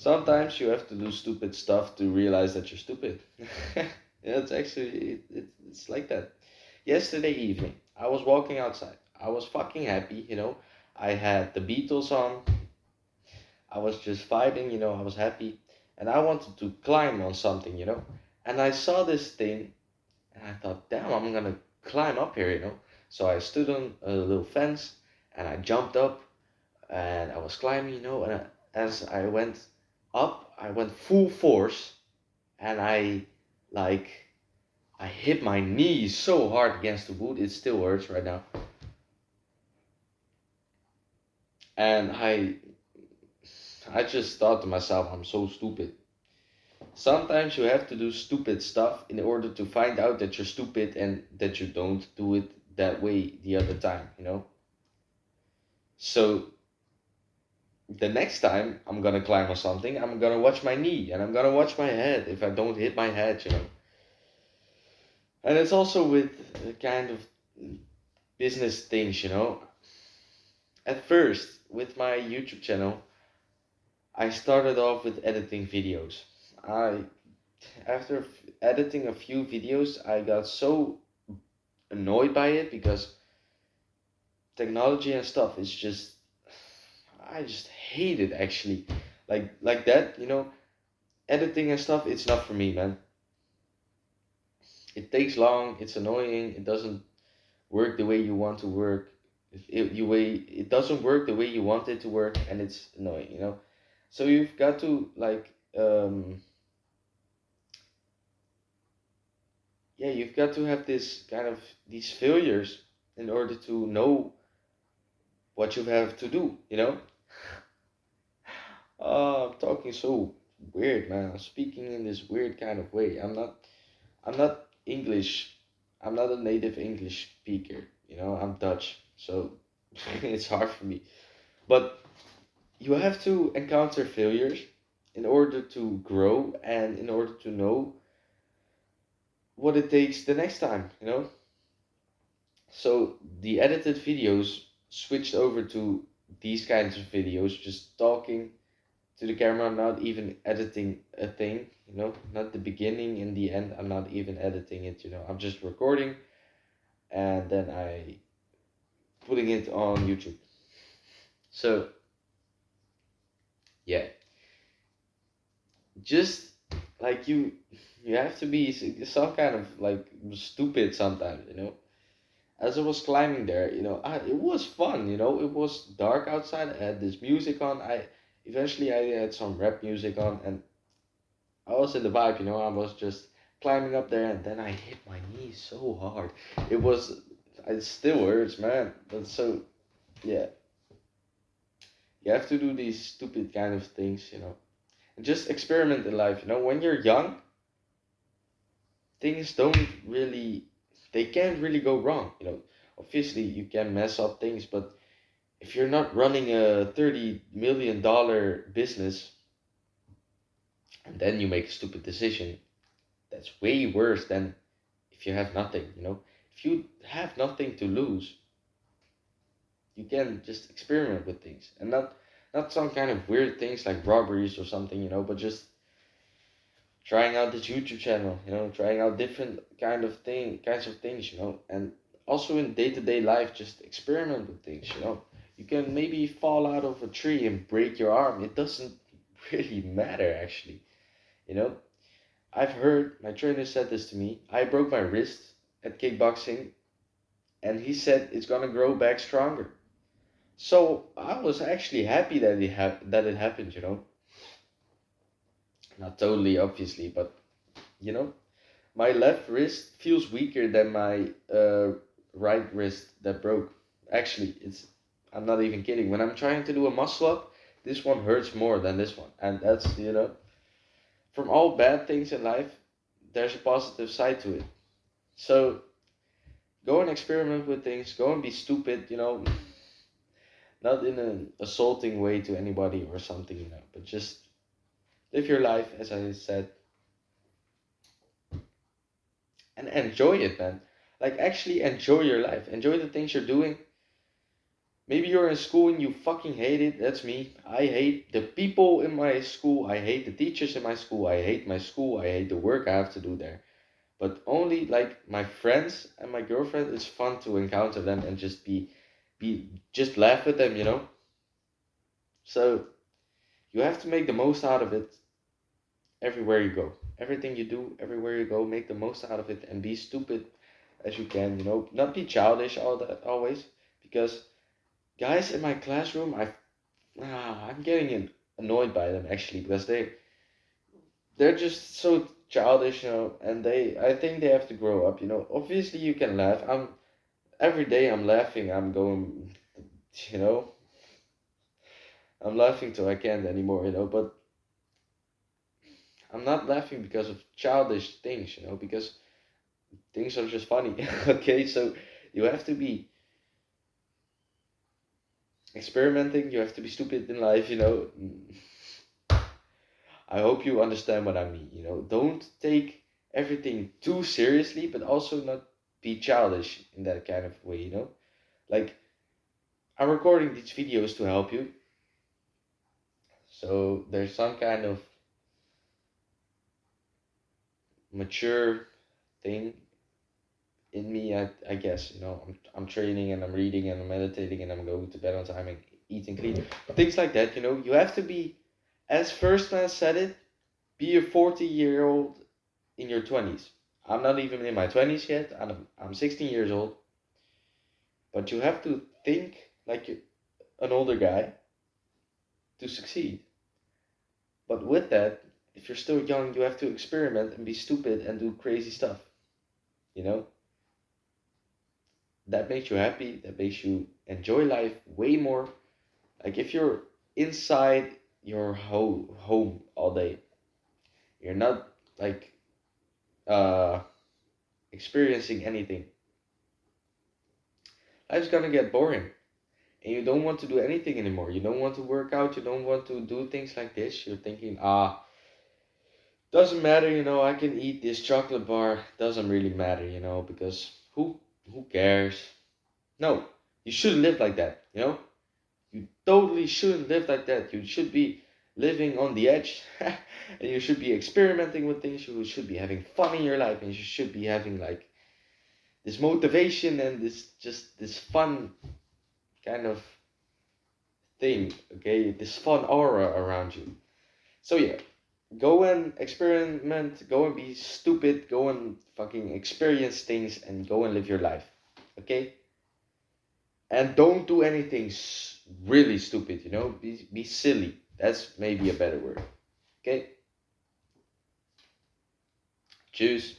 Sometimes you have to do stupid stuff to realize that you're stupid. Yeah, it's actually it's like that. Yesterday evening, I was walking outside. I was fucking happy, you know. I had the Beatles on. I was just vibing, you know. I was happy, and I wanted to climb on something, you know. And I saw this thing, and I thought, damn, I'm gonna climb up here, you know. So I stood on a little fence, and I jumped up, and I was climbing, you know. And as I went up, I went full force, and like I hit my knee so hard against the wood, it still hurts right now. And I just thought to myself, I'm so stupid. Sometimes you have to do stupid stuff in order to find out that you're stupid and that you don't do it that way the other time, you know? So the next time I'm gonna climb or something, I'm gonna watch my knee and I'm gonna watch my head if I don't hit my head, you know? And it's also with kind of business things, you know? At first, with my YouTube channel, I started off with editing videos. I After editing a few videos, I got so annoyed by it because technology and stuff is just I just hate it actually. Like that, you know, editing and stuff, it's not for me, man. It takes long, it's annoying, it doesn't work the way you want to work. It doesn't work the way you want it to work and it's annoying, you know. So you've got to yeah, you've got to have this kind of these failures in order to know what you have to do, you know? I'm talking so weird, man. I'm speaking in this weird kind of way. I'm not English. I'm not a native English speaker, you know? I'm Dutch. So it's hard for me. But you have to encounter failures in order to grow and in order to know what it takes the next time, you know? So the edited videos switched over to these kinds of videos, just talking to the camera, not even editing a thing, you know, not the beginning and the end. I'm not even editing it, you know. I'm just recording and then I putting it on YouTube. So yeah, just like you have to be some kind of like stupid sometimes, you know. As I was climbing there, you know, it was fun, you know. It was dark outside. I had this music on. I had some rap music on, and I was in the vibe, you know. I was just climbing up there, and then I hit my knee so hard. It was, it still hurts, man. But so, yeah, you have to do these stupid kind of things, you know. And just experiment in life, you know. When you're young, things don't really, they can't really go wrong, you know. Obviously, you can mess up things, but if you're not running a $30 million business and then you make a stupid decision, that's way worse than if you have nothing, you know. If you have nothing to lose, you can just experiment with things and not some kind of weird things like robberies or something, you know, but just trying out this YouTube channel, you know, trying out different kinds of things, you know, and also in day-to-day life, just experiment with things, you know. You can maybe fall out of a tree and break your arm. It doesn't really matter actually, you know. I've heard my trainer said this to me. I broke my wrist at kickboxing and he said it's gonna grow back stronger. So I was actually happy that it happened, you know. Not totally obviously, but you know, my left wrist feels weaker than my right wrist that broke. Actually, it's I'm not even kidding. When I'm trying to do a muscle up, this one hurts more than this one. And that's, you know, from all bad things in life, there's a positive side to it. So go and experiment with things, go and be stupid, you know, not in an assaulting way to anybody or something, you know, but just live your life, as I said, and enjoy it, man. Like, actually enjoy your life, enjoy the things you're doing, Maybe you're in school and you fucking hate it. That's me. I hate the people in my school. I hate the teachers in my school. I hate my school. I hate the work I have to do there. But only like my friends and my girlfriend, it's fun to encounter them and just just laugh with them, you know? So you have to make the most out of it everywhere you go. Everything you do, everywhere you go, make the most out of it and be stupid as you can, you know? Not be childish all that always. Because guys in my classroom, I'm getting annoyed by them actually because they're just so childish, you know, and I think they have to grow up, you know. Obviously you can laugh. Every day I'm laughing. I'm going, you know, I'm laughing till I can't anymore, you know, but I'm not laughing because of childish things, you know, because things are just funny. Okay, so you have to be experimenting, you have to be stupid in life, you know. I hope you understand what I mean, you know. Don't take everything too seriously, but also not be childish in that kind of way, you know. Like, I'm recording these videos to help you, so there's some kind of mature thing in me, I guess, you know. I'm training and I'm reading and I'm meditating and I'm going to bed on time and eating clean. Things like that, you know. You have to be, as First Man said it, be a 40-year-old in your 20s. I'm not even in my 20s yet. I'm 16 years old. But you have to think like an older guy to succeed. But with that, if you're still young, you have to experiment and be stupid and do crazy stuff. You know? That makes you happy. That makes you enjoy life way more. Like if you're inside your home all day, you're not like uh experiencing anything. Life's gonna get boring. And you don't want to do anything anymore. You don't want to work out. You don't want to do things like this. You're thinking, doesn't matter, you know. I can eat this chocolate bar. Doesn't really matter, you know, because who cares? No, you shouldn't live like that. You know, you totally shouldn't live like that. You should be living on the edge, and you should be experimenting with things. You should be having fun in your life, and you should be having like this motivation and this fun kind of thing. Okay, this fun aura around you. So yeah, go and experiment, go and be stupid, go and fucking experience things and go and live your life. Okay? And don't do anything really stupid, you know? Be silly. That's maybe a better word. Okay? Choose.